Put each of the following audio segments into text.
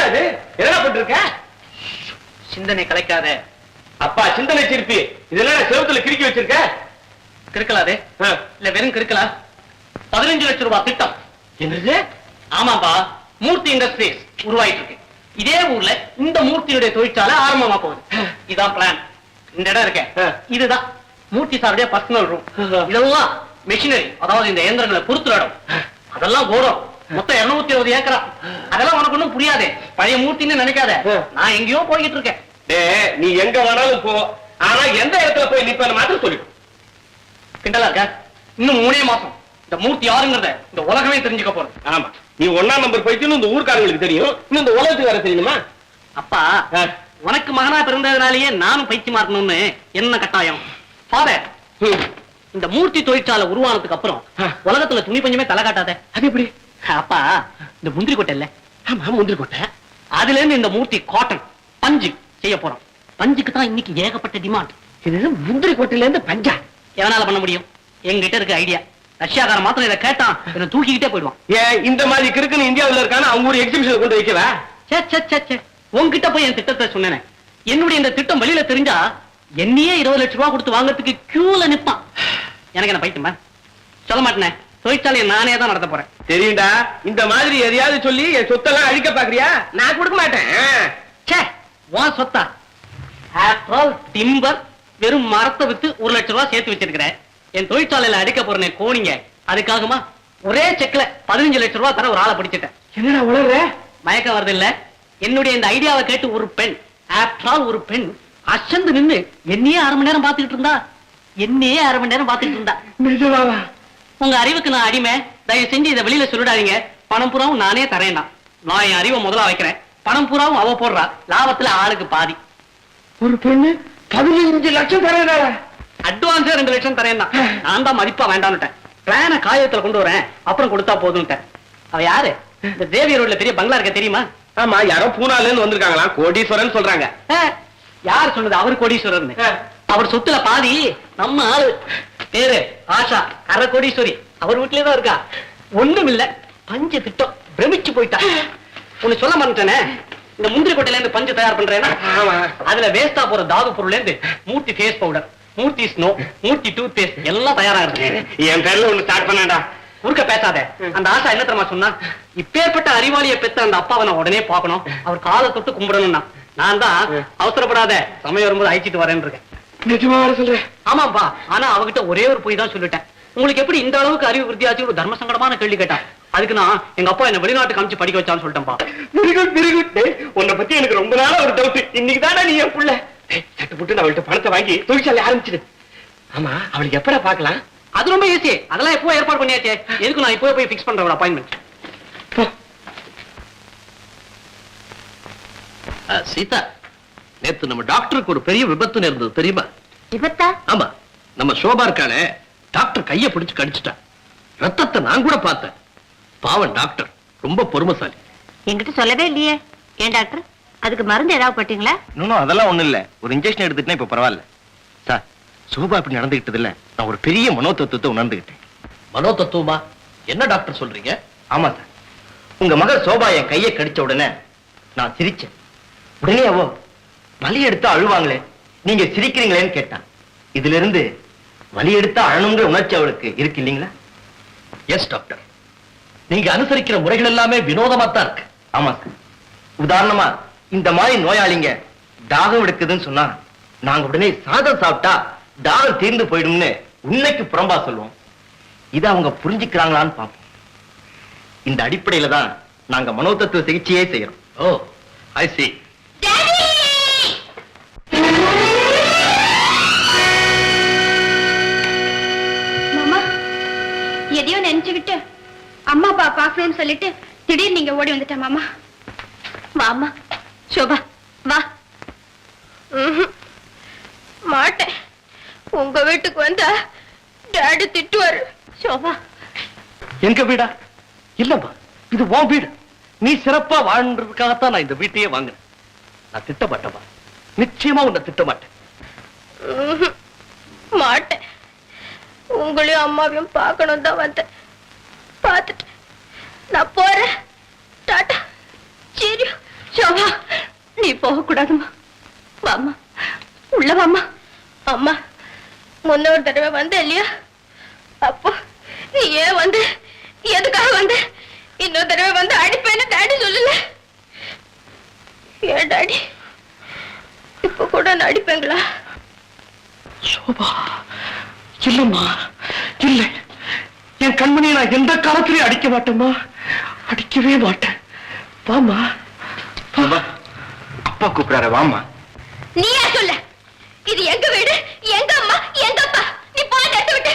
அது என்ன பண்ணிருக்க? சிந்தனை கலைக்காத. அப்பா சிந்தனை சிற்பி, இதெல்லாம் செவத்துல கிறுக்கி வச்சிருக்க. கிறுக்கலாதே இல்ல வெறும் கிறுக்கலா. 15 லட்சம் ரூபாய் திட்டம். என்னது? ஆமாப்பா, மூர்த்தி இண்டஸ்ட்ரீஸ் உருவாயிட்டு இருக்கு. இதே ஊர்ல இந்த மூர்த்தியுடைய தொழிற்சாலை ஆரம்பமா போகுது. இதான் பிளான். இந்த இடம் இருக்க இதுதான் மூர்த்தி சாருடைய பர்சனல் ரூம். இதெல்லாம் மெஷினரி, அதாவது இந்த இயந்திரங்களை பொறுத்துற இடம். அதெல்லாம் கோரம் மொத்தம் 220 ஏக்கரா. அதெல்லாம் உனக்கு ஒண்ணும் புரியாதே, பழைய மூர்த்தின்னு நினைக்காத. நான் எங்கேயோ போய்கிட்டு இருக்கேன். நீ எங்க வேணாலும் போ, ஆனா எந்த இடத்துல போய் நிப்பேன்னு மாத்திரம் சொல்லிடும். கிண்டலா இருக்க? இன்னும் 3 மாசம் இந்த மூர்த்தி யாருங்கிறத இந்த உலகமே தெரிஞ்சுக்க போறது. ஆமா, நீ 1ஆம் நம்பர் போயிட்டு இந்த ஊர்க்காரங்களுக்கு தெரியும், இன்னும் இந்த உலகத்துக்கு வேற தெரியுமா? அப்பா, உனக்கு மகனா பிறந்ததுனாலேயே நானும் பைத்தியமா இருக்கணும்னு என்ன கட்டாயம்? ஃபாதர், இந்த மூர்த்தி தொழிற்சாலை உருவானதுக்கு அப்புறம் உலகத்துல துணி பஞ்சமே தலை காட்டாத. அது எப்படி? அப்பா, இந்த முந்திரி கொட்டை இல்ல? ஆமா, முந்திரி கொட்டை. அதுல இருந்து இந்த மூர்த்தி காட்டன் பஞ்சு செய்ய போறோம். பஞ்சுக்கு தான் இன்னைக்கு ஏகப்பட்ட டிமாண்ட். இது முந்திரி கொட்டையில இருந்து பஞ்சா எவனால பண்ண முடியும்? எங்கிட்ட இருக்க ஐடியா. ரஷ்யாக்கார மாத்திரம் இதை கேட்டான் என்ன தூக்கிக்கிட்டே போயிடுவான். ஏன் இந்த மாதிரி கிறுக்குன்னு இந்தியாவில் இருக்கான அவங்க ஒரு எக்ஸிபிஷன் கொண்டு வைக்கவா? உங்ககிட்ட போய் என் திட்டத்தை சொன்னேன். என்னுடைய இந்த திட்டம் வெளியில தெரிஞ்சா என்னையே 20 லட்சம் ரூபாய் கொடுத்து வாங்கறதுக்கு கியூல நிப்பான். எனக்கு என்ன பைத்தியமா? சொல்ல மாட்டேனே, தொழிற்சாலையை நானே தான் நடத்த போறேன். தெரியும்டா, இந்த மாதிரி எதையாவது சொல்லி என் சொத்தெல்லாம் அழிக்க பாக்குறியா? நான் கொடுக்க மாட்டேன். உன் சொத்தா? டிம்பர் வெறும் மரத்தை வித்து 1 லட்சம் ரூபாய் சேர்த்து வச்சிருக்கிறேன். என் தொழிற்சாலையில அடிக்க போறேன் கோணிங்க. அதுக்காகமா ஒரே செக்ல 15 லட்சம் ரூபாய் தர ஒரு ஆளை பிடிச்சிட்டேன். என்னடா உளற? மயக்கம் வருது இல்ல? என்னுடைய இந்த ஐடியாவை கேட்டு ஒரு பெண், ஒரு பெண் அசந்து நின்னு என்னையே 1/2 மணி நேரம் பாத்துக்கிட்டு இருந்தா. என்னையே 1/2 மணி நேரம் பாத்துக்கிட்டு இருந்தா. நிஜமாவா? உங்க அறிவுக்கு நான் அடிமை. தயவு செஞ்சு இதை வெளியில சொல்லிடாதீங்க. பணம் பூராவும் நானே தரேன். நான் என் அறிவை முதல்ல வைக்கிறேன். பணம் பூராவும் அவ போடுறா. லாபத்துல ஆளுக்கு பாதி. ஒரு பெண்ணு 15 லட்சம் தரேன். அட்வான்ஸே 2 லட்சம் தரேன். நான் தான் மதிப்பா வேண்டான்னுட்டேன். பிளான காயத்துல கொண்டு வரேன், அப்புறம் கொடுத்தா போதும்ட்டேன். அவ யாரு? இந்த தேவி ரோட்ல பெரிய பங்களா இருக்க தெரியுமா? ஆமா, யாரோ பூனால இருந்து வந்திருக்காங்களா, கோடீஸ்வரன் சொல்றாங்க. யார் சொன்னது அவர் கோடீஸ்வரர்? அவர் சொத்துல பாதி நம்ம ஆளு. பேரு ஆஷா, அரை கோடீஸ்வரி. அவர் வீட்லயே தான் இருக்கா. ஒண்ணும் இல்ல, பஞ்சு திட்டம். பிரமிச்சு போயிட்டா. உன்னை சொல்ல மாட்டேனே, இந்த முந்திரி கொட்டையில இருந்து பஞ்சு தயார் பண்றேன்னா அதுல வேஸ்டா போற தாது பொருள்ல இருந்து மூர்த்தி ஃபேஸ் பவுடர், மூர்த்தி ஸ்னோ, மூர்த்தி டூத் பேஸ்ட் எல்லாம் தயாரா இருக்கு. என் பேர்ல ஒண்ணு ஸ்டார்ட் பண்ணாடா. குறுக்க பேசாத. அந்த ஆஷா என்ன தெரியுமா சொன்னா? இப்பேற்பட்ட அறிவாளியை பெற்ற அந்த அப்பாவை நான் உடனே பார்க்கணும், அவர் காலை தொட்டு கும்பிடணும்னா. நான் தான் அவசரப்படாத, சமயம் வரும்போது அழைச்சிட்டு வரேன்னு இருக்கேன். நிஜமா வர சொல்றேன்? ஆமாப்பா, ஆனா அவகிட்ட ஒரே ஒரு பொய் தான் சொல்லிட்டேன். உங்களுக்கு எப்படி இந்த அளவுக்கு அறிவு விருத்தியாச்சு? ஒரு தர்ம சங்கடமான கேள்வி கேட்டான். அதுக்கு நான் எங்க அப்பா என்ன வெளிநாட்டு காமிச்சு படிக்க வச்சான்னு சொல்லிட்டேன்ப்பா. உன்னை பத்தி எனக்கு ரொம்ப நாளா ஒரு டவுட். இன்னைக்கு தானே நீ என் புள்ள. சட்டு போட்டு நான் அவள்கிட்ட பணத்தை வாங்கி தொழிற்சாலை ஆரம்பிச்சிடு. ஆமா, அவளுக்கு எப்படா பாக்கலாம்? அது ரொம்ப ஈஸி. அதெல்லாம் எப்போ ஏற்பாடு பண்ணியாச்சே. எதுக்கு நான் இப்போ போய் பிக்ஸ் பண்றேன் ஒரு அப்பாயின்மெண்ட். சீதா, நேத்து நம்ம டாக்டருக்கு ஒரு பெரிய விபத்து நேர்ந்தது தெரியுமா? விபத்தா? ஆமா, நம்ம சோபா இருக்கானே, டாக்டர் கைய பிடிச்சு கடிச்சிட்டா. ரத்தத்தை நான் கூட பார்த்தேன். பாவம் டாக்டர் ரொம்ப பொறுமைசாலி. என்கிட்ட சொல்லவே இல்லையே. ஏன் டாக்டர், அதுக்கு மருந்து ஏதாவது போட்டீங்களா? இன்னும் அதெல்லாம் ஒண்ணு இல்ல. ஒரு இன்ஜெக்ஷன் எடுத்துட்டா இப்ப பரவாயில்ல சார். சோபா இப்படி நடந்துகிட்டது இல்ல, நான் ஒரு பெரிய மனோதத்துவத்தை உணர்ந்துகிட்டேன். மனோதத்துவமா? என்ன டாக்டர் சொல்றீங்க? ஆமா சார், உங்க மகள் சோபா என் கையை கடிச்ச உடனே நான் சிரிச்சேன். உடனே அவோ வலி எடுத்தா அழுவாங்களே, நீங்க சிரிக்கிறீங்களேன்னு கேட்டான். இதுல இருந்து வலி எடுத்தா அழணுங்கிற உணர்ச்சி அவளுக்கு இருக்கு இல்லீங்களா? எஸ் டாக்டர், நீங்க அனுசரிக்கிற முறைகள் எல்லாமே வினோதமா தான் இருக்கு. ஆமா சார். உதாரணமா இந்த மாதிரி நோயாளிங்க தாகம் எடுக்குதுன்னு சொன்னா நாங்க உடனே சாதம் சாப்பிட்டா தாகம் தீர்ந்து போயிடும்னு உண்மைக்கு புறம்பா சொல்லுவோம். இதை அவங்க புரிஞ்சுக்கிறாங்களான்னு பார்ப்போம். இந்த அடிப்படையில தான் நாங்க மனோதத்துவ சிகிச்சையே செய்யறோம். ஓ, ஐ see. மாமா, எதையோ நினைச்சுக்கிட்டு அம்மா அப்பா பாக்கணும்னு சொல்லிட்டு திடீர்னு நீங்க ஓடி வந்துட்ட மாமா. வாமா சோபா, வா. மாட்டேன். உங்க வீட்டுக்கு வந்தா டாடி திட்டுவாரு. சோபா, எங்க வீடா? இல்லம்மா, இது உன் வீடு. நீ சிறப்பா வாழ்றதுக்காகத்தான் நான் இந்த வீட்டையே வாங்கினேன். நான் திட்டமாட்டேமா, நிச்சயமா உன்னை திட்டமாட்டேன். மாட்டேன். உங்களையும் அம்மாவையும் பார்க்கணும் தான் வந்தேன். பார்த்துட்டு நான் போறேன். டாட்டா. சரி. நீ போக கூடாதுமா. வாமா, உள்ள வாமா. அம்மா முன்ன ஒரு தடவை வந்த இல்லையா, அப்போ நீ ஏன் வந்து, எதுக்காக வந்து, இன்னொரு தடவை வந்து அடிப்பேன்னு டாடி சொல்லல. ஏன் டாடி இப்ப கூட நான் அடிப்பேங்களா? சோபா, இல்லம்மா, இல்லை. என் கண்மணியை நான் எந்த காலத்திலையும் அடிக்க மாட்டேம்மா, அடிக்கவே மாட்டேன். வாமா. அப்பா கூப்பிடார, வாமா. நீ ஏன் சொல்ல? இது எங்க வீடு, எங்க அம்மா, எங்க அப்பா. நீ போய் தட்டு விட்டு.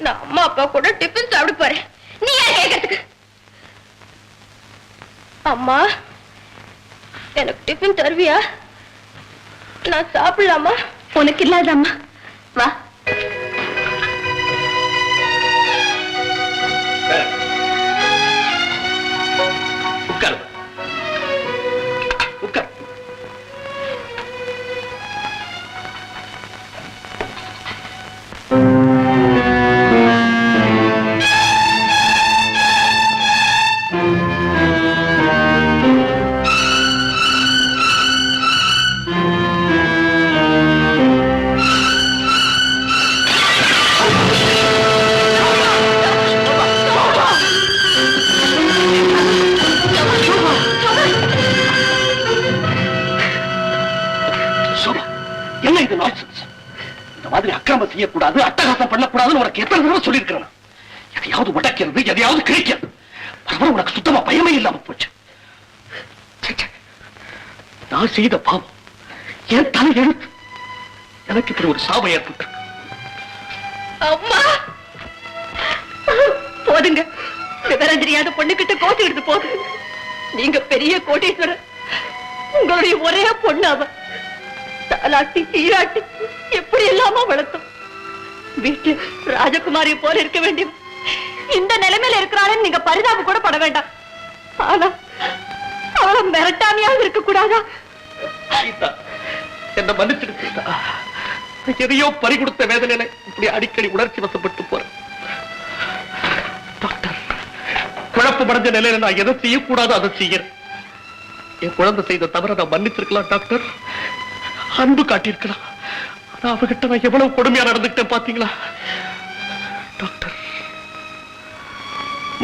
நான் அம்மா அப்பா கூட டிஃபன் சாப்பிட போறேன். நீ ஏன் கேட்கறதுக்கு? அம்மா, எனக்கு டிஃபன் தருவியா? நான் சாப்பிடலாமா? உனக்கு இல்லாதம்மா, வா. உட்காரு, உட்காரு. என்ன இது நான்சென்ஸ்? இந்த மாதிரி அக்கிரமம் செய்யக்கூடாது, அட்டகாசம் பண்ணக்கூடாதுன்னு உனக்கு எத்தனை தடவை சொல்லியிருக்கிறேன். எதையாவது உடைக்கிறது, எதையாவது கிழிக்கிறது, வர உனக்கு சுத்தமா பயமே இல்லாம போச்சு. நான் செய்த பாவம் என் தலை எழுத்து எனக்கு இப்படி ஒரு சாபம் ஏற்பட்டு. அம்மா போதுங்க, விவரம் தெரியாத பொண்ணுகிட்ட கோச்சு எடுத்து போது. நீங்க பெரிய கோட்டீஸ்வரர், உங்களுடைய ஒரே பொண்ணு அவ. தாலாட்டி சீராட்டி எப்படி இல்லாம வளர்த்தோம். வீட்டு ராஜகுமாரி போல இருக்க வேண்டிய இந்த நிலைமையில இருக்கிறாளன்னு நீங்க பரிதாபம் கூட பட வேண்டாம். ஆனா அவளை மிரட்டாமையாக இருக்க கூடாதா? என்ன மன்னிச்சிடு சீதா. எதையோ பறி கொடுத்த வேதனையில இப்படி அடிக்கடி உணர்ச்சி வசப்பட்டு போறேன். டாக்டர், குழப்பம் அடைஞ்ச நிலையில நான் எதை செய்யக்கூடாதோ அதை செய்யறேன். என் குழந்தை செய்த தவிர நான் மன்னிச்சிருக்கலாம் டாக்டர், அன்பு காட்டியிருக்கலாம். ஆனா அவகிட்ட நான் எவ்வளவு கொடுமையா நடந்துக்கிட்டேன் பாத்தீங்களா டாக்டர்?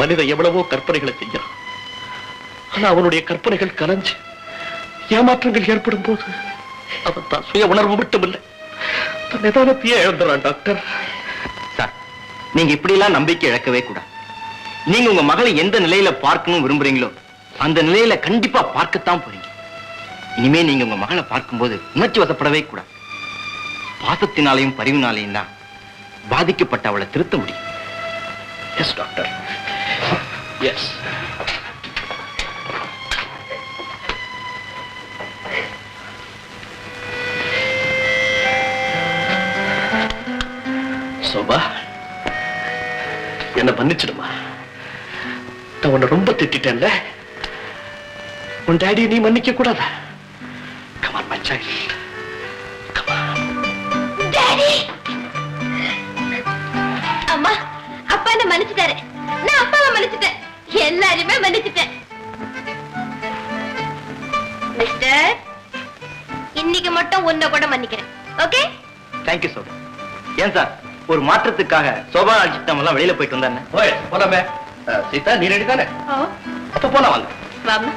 மனிதன் எவ்வளவோ கற்பனைகளை செய்யறான். ஆனா அவனுடைய கற்பனைகள் கலைஞ்சு ஏமாற்றங்கள் ஏற்படும் போது அவன் தான் சுய உணர்வு மட்டும் இல்லை, தன் நிதானத்தையே இழந்துறான் டாக்டர். சார், நீங்க இப்படி எல்லாம் நம்பிக்கை இழக்கவே கூடாது. நீங்க உங்க மகளை எந்த நிலையில பார்க்கணும் விரும்புறீங்களோ அந்த நிலையில கண்டிப்பா பார்க்கத்தான் போறீங்க. இனிமே நீங்க உங்க மகளை பார்க்கும்போது உணர்ச்சி வசப்படவே கூடாது. பாசத்தினாலையும் பரிவினாலையும் தான் பாதிக்கப்பட்ட அவளை திருத்த முடியும். Yes doctor, S. சோபா, என்ன மன்னிச்சிடுமா. நான் உன்னை ரொம்ப திட்டேன்ல, உன் டாடியை நீ மன்னிக்க கூடாதா? Come on, my child. Come on. Daddy, அம்மா அப்பா என்ன மன்னிச்சுட்டாரு. நான் அப்பாவை மன்னிச்சுட்டேன், எல்லாரையுமே மன்னிச்சுட்டேன். மிஸ்டர், இன்னைக்கு மட்டும் உன்னை கூட மன்னிக்கிறேன். ஓகே? Thank you sofa. ஏன் சார், ஒரு மாற்றத்துக்காக சோபா அடிச்சுட்டு எல்லாம் வெளியில போயிட்டு வந்தானே. ஓய், போலாமே. சீதா, நீ ரெடி தானே? அப்ப போலாம் வாங்க. வாமா.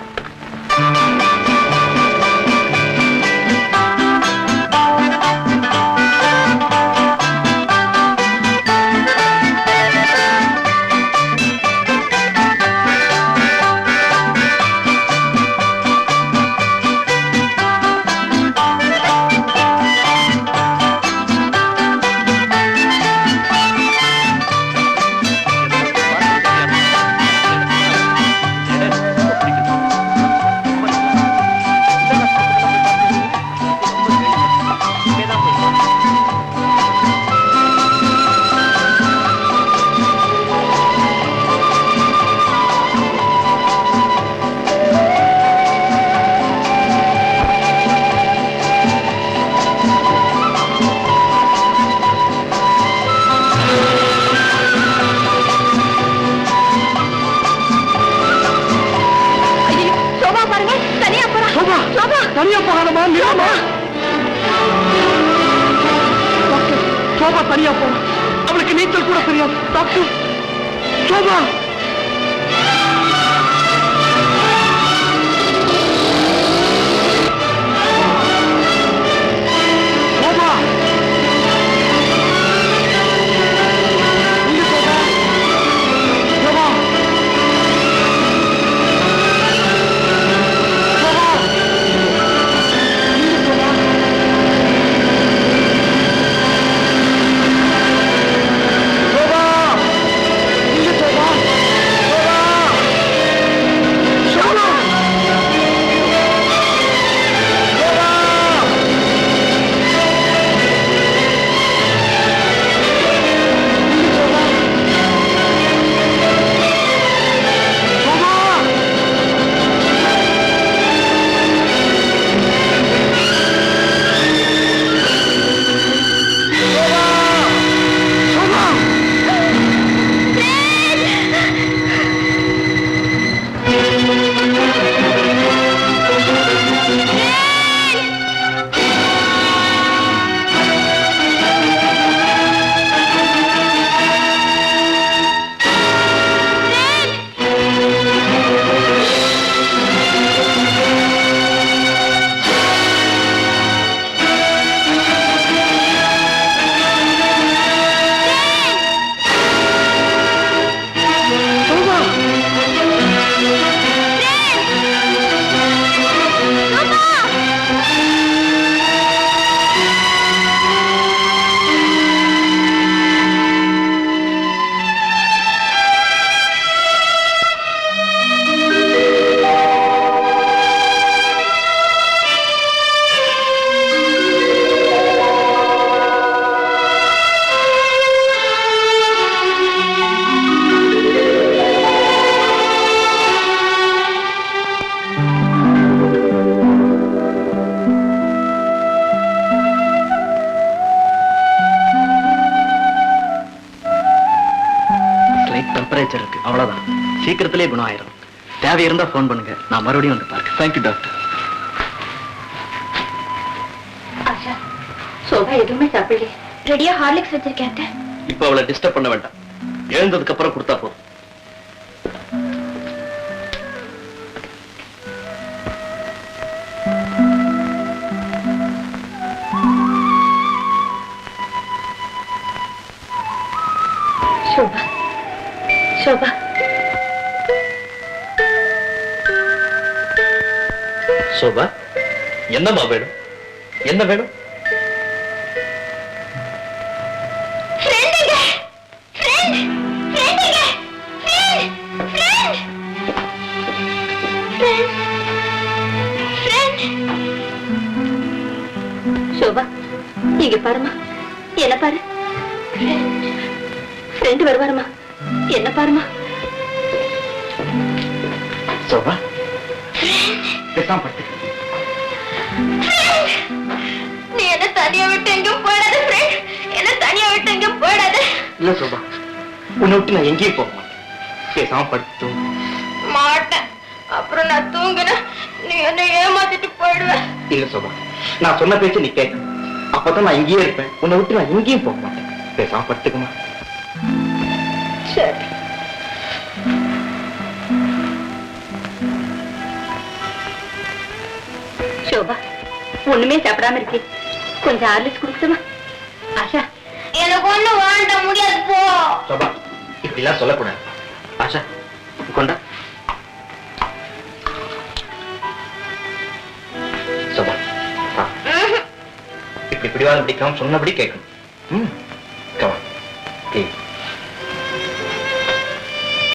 சோபா தனியா போகாதமா நிலாமா டாக்டர் சோபா தனியா போறா அவளுக்கு நீச்சல் கூட தெரியாது டாக்டர் சோபா சோபா இங்க சோபா சோபா டெம்பரேச்சர் இருக்கு அவ்வளவுதான் சீக்கிரத்திலே குணம் ஆயிரும் தேவை இருந்தா போன் பண்ணுங்க நான் மறுபடியும் வந்து பார்க்க தேங்க்யூ டாக்டர் ஆஷா சோபா எதுவுமே சாப்பிடல ரெடியா ஹார்லிக்ஸ் வச்சிருக்கேன் இப்ப அவளை டிஸ்டர்ப் பண்ண வேண்டாம் எழுந்ததுக்கு அப்புறம் கொடுத்தா போதும் சோபா சோபா சோபா என்னம்மா வேணும் என்ன வேணும் சோபா இங்க பாருமா என்ன பாரு ஃப்ரெண்ட் வருவாருமா என்ன பாருமா சோபா பேசாம படுத்து நீ என்ன தனியா விட்டு எங்கேயும் போயிடாத ஃப்ரெண்ட் என்ன தனியா விட்டு எங்கேயும் போயிடாத இல்ல சோபா உன்னை விட்டு நான் எங்கேயும் போக மாட்டேன் பேசாம படுத்து மாட்டேன் அப்புறம் நான் தூங்குன நீ என்ன ஏமாத்திட்டு போயிடுவ இல்ல சோபா நான் சொன்ன பேச்சு நீ கேட்க அப்பதான் நான் இங்கேயே இருப்பேன் உன்னை விட்டு நான் எங்கேயும் போக மாட்டேன் பேசாம படுத்துக்குமா சரி சோபா ஒண்ணுமே சாப்பிடாம இருக்கே கொஞ்சம் ஹார்லிக்ஸ் குடிச்சுமா ஆஷா எனக்கு ஒண்ணு வாண்ட முடியாது போ சோபா இப்படி எல்லாம் சொல்லக்கூடாது ஆஷா கொண்டா சோபா இப்படி பிடிவாதம் பிடிக்காம சொன்னபடி கேட்கணும்